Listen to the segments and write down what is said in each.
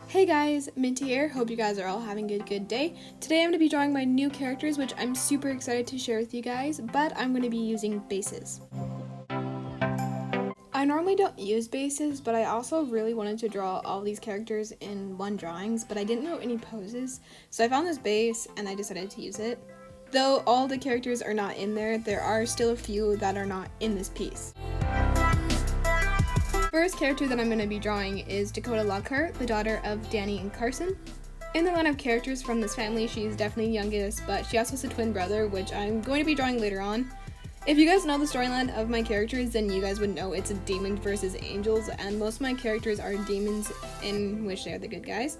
Hey guys, Minty here. Hope you guys are all having a good day. Today I'm going to be drawing my new characters, which I'm super excited to share with you guys, but I'm going to be using bases. I normally don't use bases, but I also really wanted to draw all these characters in one drawings, but I didn't know any poses, so I found this base and I decided to use it. Though all the characters are not in there, there are still a few that are not in this piece. First character that I'm going to be drawing is Dakota Lockhart, the daughter of Danny and Carson. In the line of characters from this family, she's definitely youngest, but she also has a twin brother, which I'm going to be drawing later on. If you guys know the storyline of my characters, then you guys would know it's demons versus angels, and most of my characters are demons in which they're the good guys.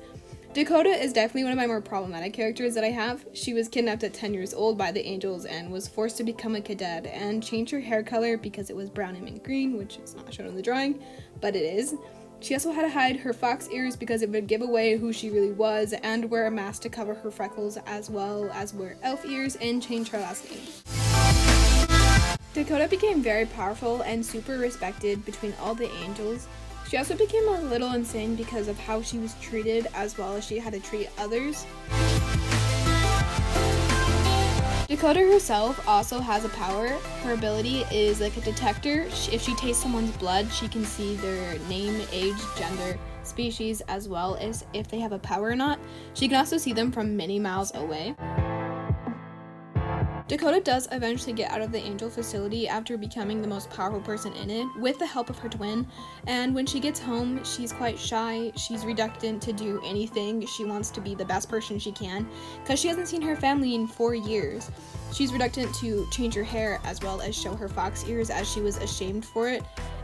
Dakota is definitely one of my more problematic characters that I have. She was kidnapped at 10 years old by the angels and was forced to become a cadet and change her hair color because it was brown and mint green, which is not shown in the drawing, but it is. She also had to hide her fox ears because it would give away who she really was, and wear a mask to cover her freckles, as well as wear elf ears and change her last name. Dakota became very powerful and super respected between all the angels. She also became a little insane because of how she was treated, as well as she had to treat others. Dakota herself also has a power. Her ability is like a detector. If she tastes someone's blood, she can see their name, age, gender, species, as well as if they have a power or not. She can also see them from many miles away. Dakota does eventually get out of the angel facility after becoming the most powerful person in it with the help of her twin, and when she gets home, she's quite shy. She's reluctant to do anything. She wants to be the best person she can because she hasn't seen her family in 4 years. She's reluctant to change her hair as well as show her fox ears, as she was ashamed for it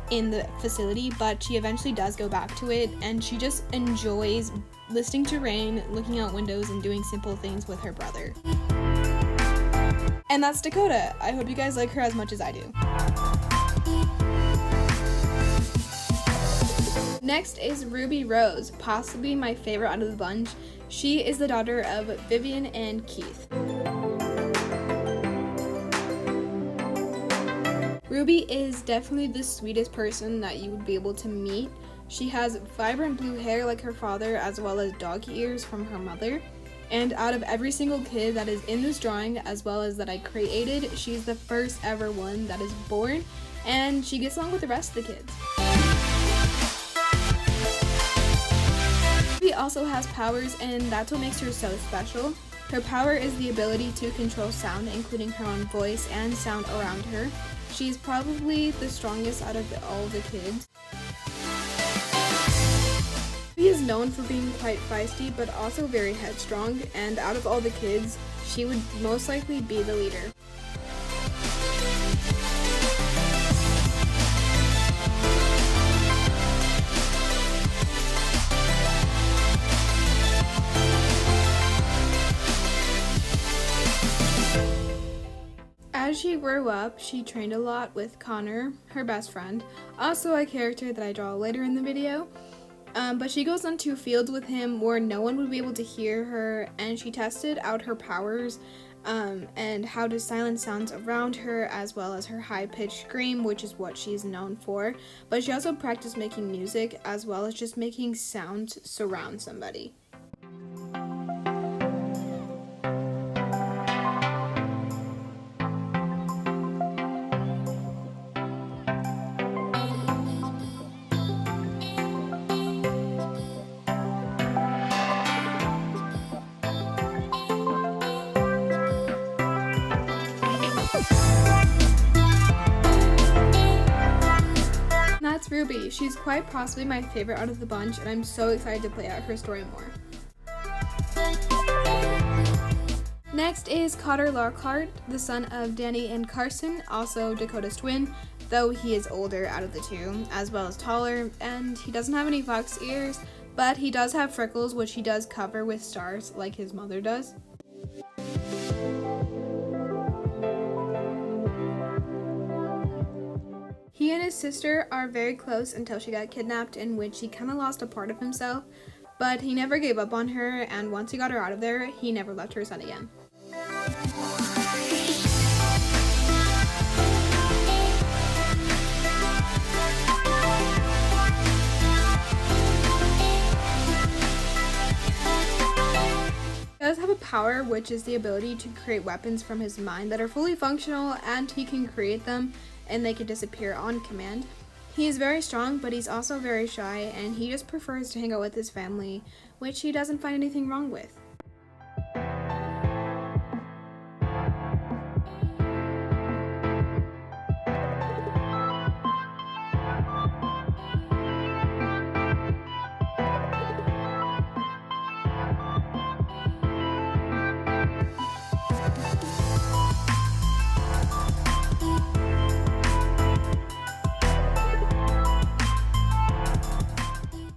in the facility, but she eventually does go back to it, and she just enjoys listening to rain, looking out windows, and doing simple things with her brother. And that's Dakota. I hope you guys like her as much as I do. Next is Ruby Rose, possibly my favorite out of the bunch. She is the daughter of Vivian and Keith. Ruby is definitely the sweetest person that you would be able to meet. She has vibrant blue hair like her father, as well as dog ears from her mother. And out of every single kid that is in this drawing, as well as that I created, she's the first ever one that is born, and she gets along with the rest of the kids. She also has powers, and that's what makes her so special. Her power is the ability to control sound, including her own voice and sound around her. She's probably the strongest out of all the kids. She is known for being quite feisty, but also very headstrong, and out of all the kids, she would most likely be the leader. As she grew up, she trained a lot with Connor, her best friend, also a character that I draw later in the video. But she goes onto fields with him where no one would be able to hear her, and she tested out her powers and how to silence sounds around her, as well as her high-pitched scream, which is what she's known for. But she also practiced making music, as well as just making sounds surround somebody. That's Ruby. She's quite possibly my favorite out of the bunch, and I'm so excited to play out her story more. Next is Cotter Lockhart, the son of Danny and Carson, also Dakota's twin, though he is older out of the two, as well as taller, and he doesn't have any fox ears, but he does have freckles, which he does cover with stars like his mother does. He and his sister are very close until she got kidnapped, in which he kind of lost a part of himself, but he never gave up on her, and once he got her out of there, he never left her son again. power, which is the ability to create weapons from his mind that are fully functional, and he can create them and they can disappear on command. He is very strong, but he's also very shy, and he just prefers to hang out with his family, which he doesn't find anything wrong with.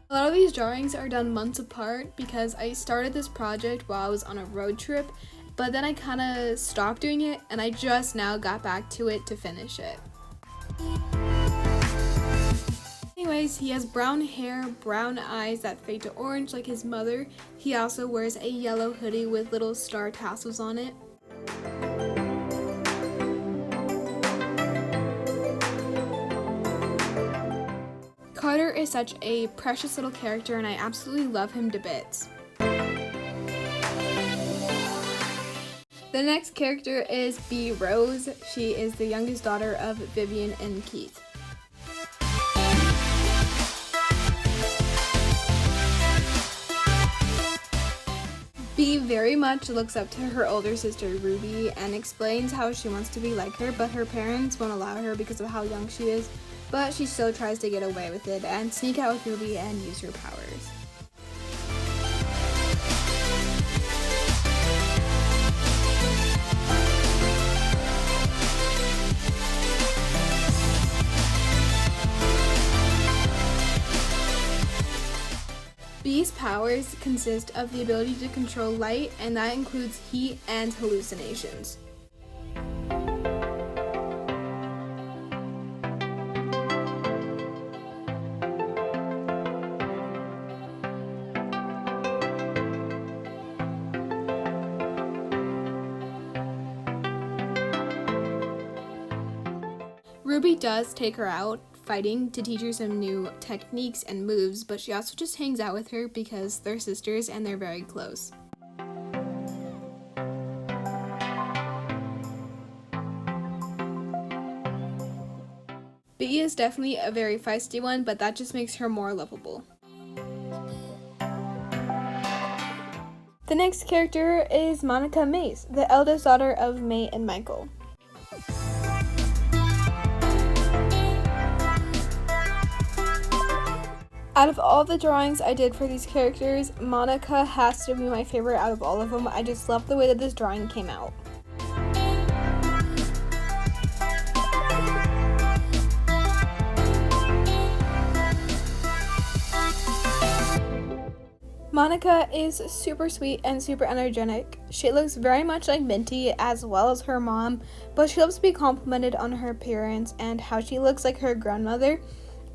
A lot of these drawings are done months apart because I started this project while I was on a road trip, but then I kind of stopped doing it and I just now got back to it to finish it. Anyways, he has brown hair, brown eyes that fade to orange like his mother. He also wears a yellow hoodie with little star tassels on it. Carter is such a precious little character and I absolutely love him to bits. The next character is Bee Rose. She is the youngest daughter of Vivian and Keith. Bee very much looks up to her older sister Ruby and explains how she wants to be like her, but her parents won't allow her because of how young she is. But she still tries to get away with it and sneak out with Ruby and use her powers. Bee's powers consist of the ability to control light, and that includes heat and hallucinations. Ruby does take her out fighting to teach her some new techniques and moves, but she also just hangs out with her because they're sisters and they're very close. Bee is definitely a very feisty one, but that just makes her more lovable. The next character is Monica Mace, the eldest daughter of May and Michael. Out of all the drawings I did for these characters, Monica has to be my favorite out of all of them. I just love the way that this drawing came out. Monica is super sweet and super energetic. She looks very much like Minty as well as her mom, but she loves to be complimented on her appearance and how she looks like her grandmother.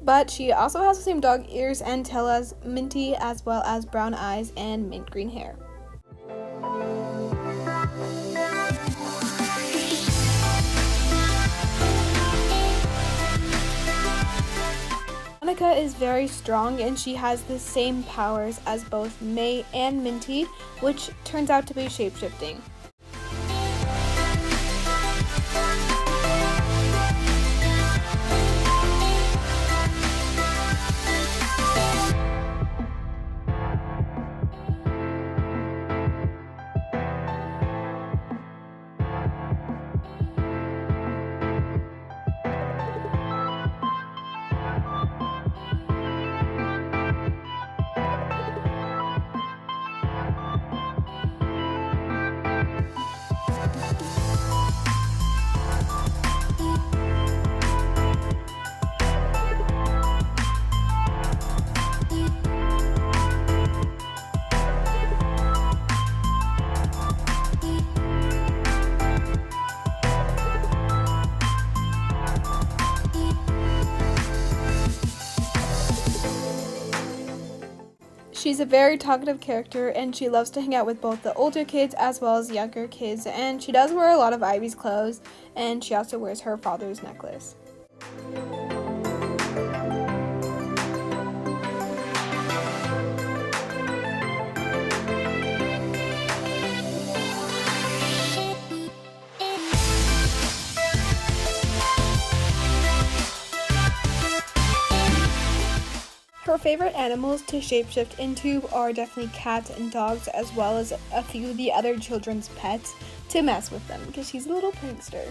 But she also has the same dog ears and tail as Minty, as well as brown eyes and mint green hair. Monica is very strong and she has the same powers as both May and Minty, which turns out to be shape-shifting. She's a very talkative character and she loves to hang out with both the older kids as well as younger kids, and she does wear a lot of Ivy's clothes and she also wears her father's necklace. favorite animals to shapeshift into are definitely cats and dogs, as well as a few of the other children's pets to mess with them, because she's a little prankster.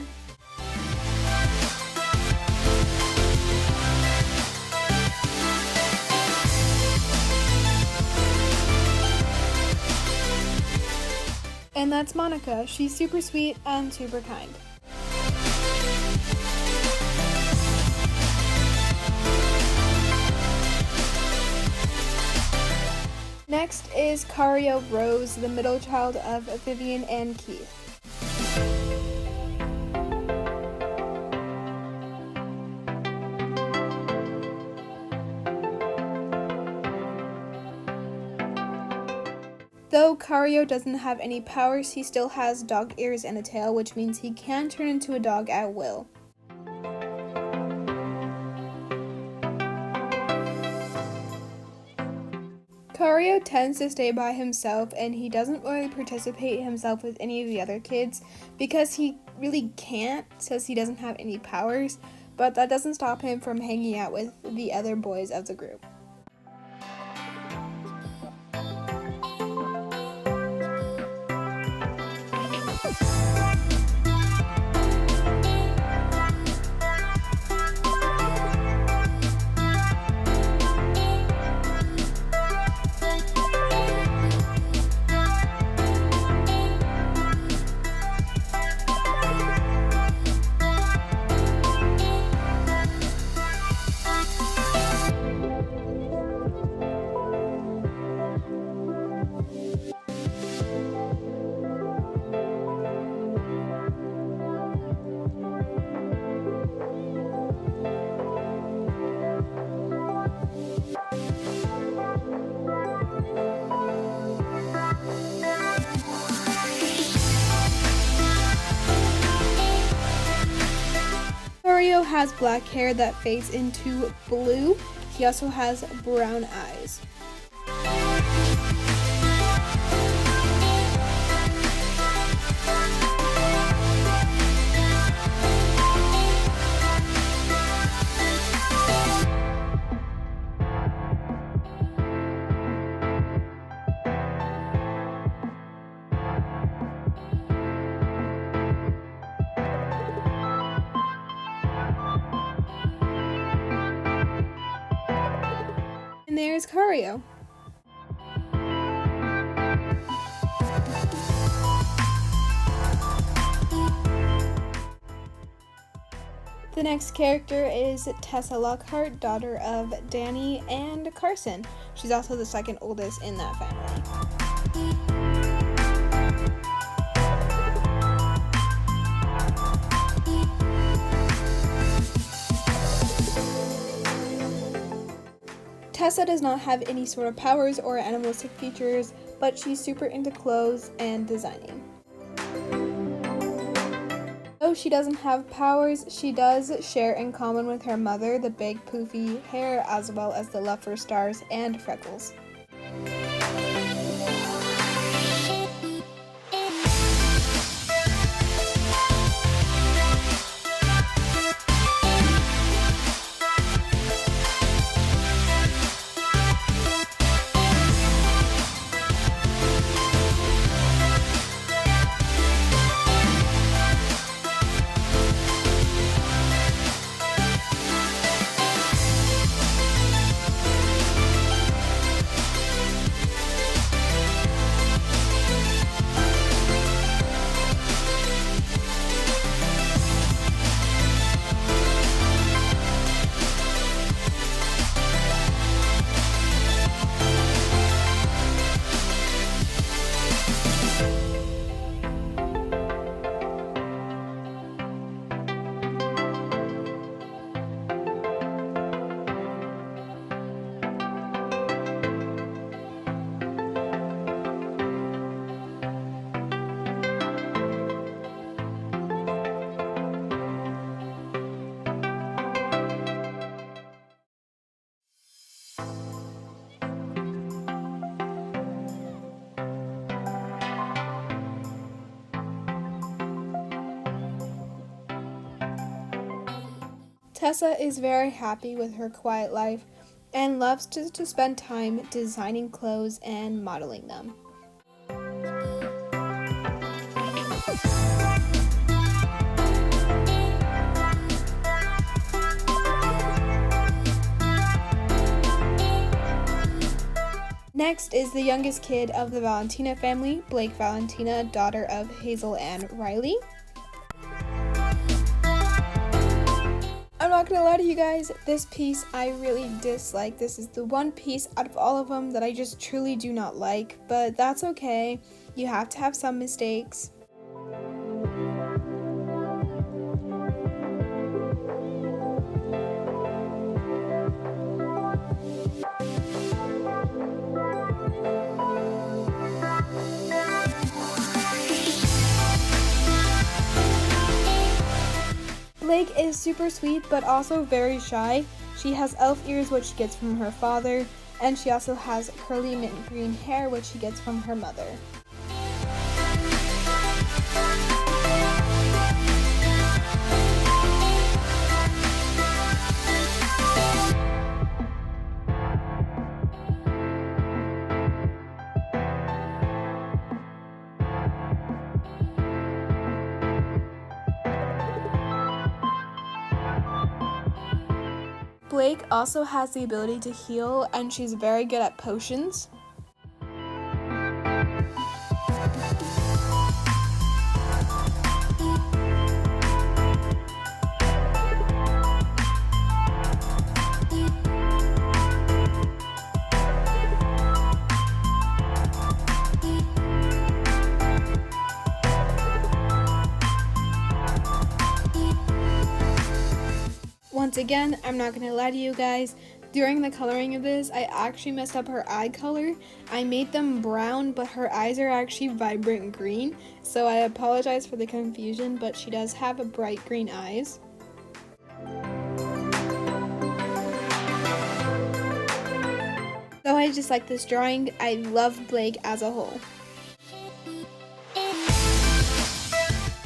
And that's Monica. She's super sweet and super kind. Next is Cario Rose, the middle child of Vivian and Keith. Though Cario doesn't have any powers, he still has dog ears and a tail, which means he can turn into a dog at will. Cario tends to stay by himself, and he doesn't really participate himself with any of the other kids because he really can't, since he doesn't have any powers, but that doesn't stop him from hanging out with the other boys of the group. Cario has black hair that fades into blue. He also has brown eyes. And there's Cario. The next character is Tessa Lockhart, daughter of Danny and Carson. She's also the second oldest in that family. Tessa does not have any sort of powers or animalistic features, but she's super into clothes and designing. Though she doesn't have powers, she does share in common with her mother the big poofy hair, as well as the love for stars and freckles. Tessa is very happy with her quiet life, and loves to spend time designing clothes and modeling them. Next is the youngest kid of the Valentina family, Blake Valentina, daughter of Hazel and Riley. I'm not gonna lie to you guys, this piece I really dislike. This is the one piece out of all of them that I just truly do not like, but that's okay. You have to have some mistakes. Blake is super sweet but also very shy. She has elf ears, which she gets from her father, and she also has curly mint green hair, which she gets from her mother. Blake also has the ability to heal, and she's very good at potions. Once again, I'm not gonna lie to you guys, during the coloring of this, I actually messed up her eye color. I made them brown, but her eyes are actually vibrant green, so I apologize for the confusion, but she does have a bright green eyes. So I just like this drawing. I love Blake as a whole.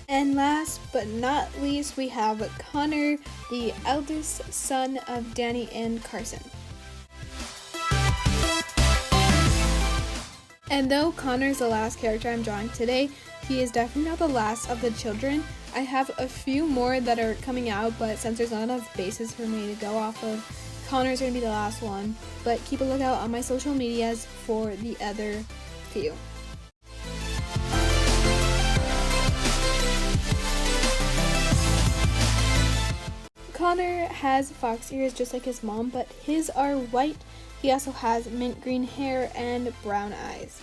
And last but not least, we have Connor, the eldest son of Danny and Carson. And though Connor is the last character I'm drawing today, he is definitely not the last of the children. I have a few more that are coming out, but since there's not enough bases for me to go off of, Connor's going to be the last one. But keep a lookout on my social medias for the other few. Connor has fox ears just like his mom, but his are white. He also has mint green hair and brown eyes.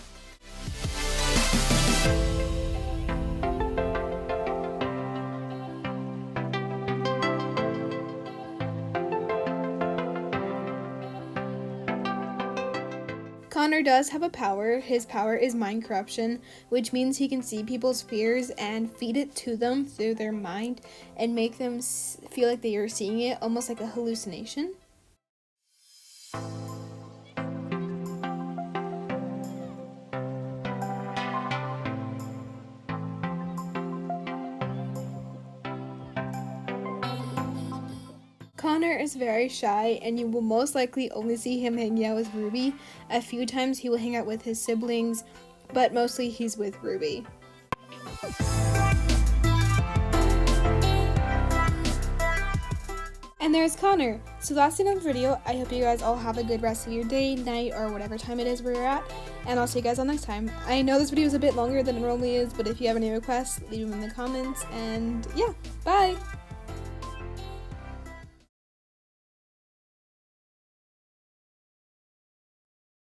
Connor does have a power. His power is mind corruption, which means he can see people's fears and feed it to them through their mind and make them feel like they are seeing it, almost like a hallucination. Connor is very shy, and you will most likely only see him hanging out with Ruby. A few times he will hang out with his siblings, but mostly he's with Ruby. And there's Connor. So that's the end of the video. I hope you guys all have a good rest of your day, night, or whatever time it is where you're at. And I'll see you guys all next time. I know this video is a bit longer than it normally is, but if you have any requests, leave them in the comments. And yeah, bye!